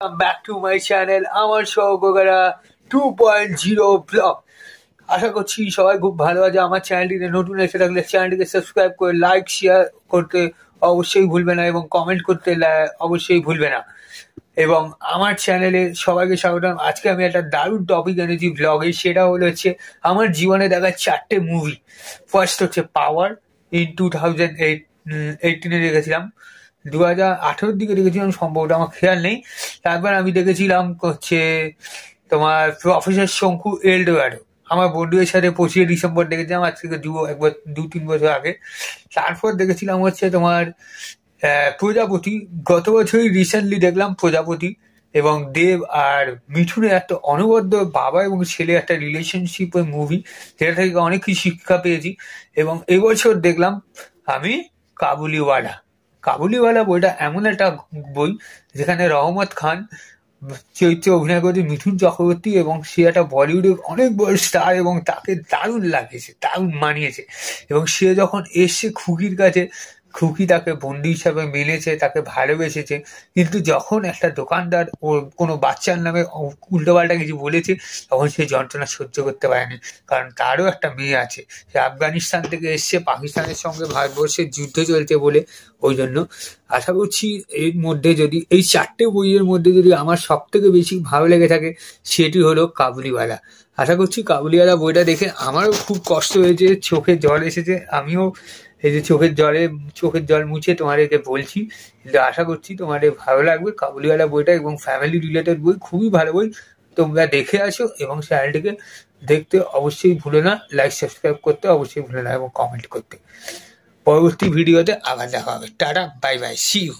Welcome back to my channel আমার সহযোগীরা 2.0 blog. আশা করছি সবাই খুব ভালো আছে। আমার চ্যানেলটিতে নতুন এসে থাকলে চ্যানেলটিকে সাবস্ক্রাইব করে লাইক শেয়ার করতে অবশ্যই ভুলবে না এবং কমেন্ট করতে অবশ্যই ভুলবে না। এবং আমার চ্যানেলে সবাইকে স্বাগতম। আজকে আমি একটা দারুণ টপিক এনেছি ব্লগে, সেটা হচ্ছে আমার জীবনে দেখা 4টে মুভি। ফার্স্ট হচ্ছে পাওয়ার, ইন 2018 দেখেছিলাম, 2018 দিকে দেখেছিলাম সম্ভবত, আমার খেয়াল নেই। তারপর আমি দেখেছিলাম হচ্ছে তোমার প্রফেসর শঙ্কু এলডোরাডো, আমার বন্ধুদের সাথে 25 ডিসেম্বর দেখেছিলাম, আজ থেকে 2-3 বছর আগে। তারপর দেখেছিলাম হচ্ছে তোমার প্রজাপতি, গত বছরই রিসেন্টলি দেখলাম প্রজাপতি। এবং দেব আর মিঠুনের একটা অনবদ্য বাবা এবং ছেলে একটা রিলেশনশিপের মুভি, যেটা থেকে অনেক কিছু শিক্ষা পেয়েছি। এবং এবছর দেখলাম আমি কাবুলিওয়ালা। কাবুলিওয়ালা বইটা এমন একটা বই যেখানে রহমত খান চরিত্রে অভিনয় করেছে মিঠুন চক্রবর্তী, এবং সে একটা বলিউডের অনেক বড় স্টার এবং তাকে দারুণ লাগিয়েছে, দারুণ মানিয়েছে। এবং সে যখন এসছে খুকির কাছে, খুকি তাকে বন্ধু হিসাবে মেনেছে, তাকে ভালোবেসেছে। কিন্তু যখন একটা দোকানদার ওর কোনো বাচ্চার নামে উল্টোপাল্টা কিছু বলেছে, তখন সে যন্ত্রণা সহ্য করতে পারেনি, কারণ তারও একটা মেয়ে আছে। সে আফগানিস্তান থেকে এসছে, পাকিস্তানের সঙ্গে ভারতবর্ষের যুদ্ধ চলছে বলে। ওই জন্য আশা করছি এর মধ্যে যদি এই 4টে বইয়ের মধ্যে যদি আমার সব থেকে বেশি ভালো লেগে থাকে, সেটি হলো কাবুলিওয়ালা। আশা করছি কাবুলিওয়ালা বইটা দেখে আমারও খুব কষ্ট হয়েছে, চোখে জল এসেছে। আমিও এই যে চোখের জল মুছে তোমাদেরকে বলছি, কিন্তু আশা করছি তোমাদের ভালো লাগবে কাবুলিওয়ালা বইটা। এবং ফ্যামিলি রিলেটেড বই, খুবই ভালো বই। তোমরা দেখে আসো এবং চ্যানেলটিকে দেখতে অবশ্যই ভুলো না, লাইক সাবস্ক্রাইব করতে অবশ্যই ভুলো না এবং কমেন্ট করতে। পরবর্তী ভিডিওতে আবার দেখা হবে। Tata, bye bye, see you.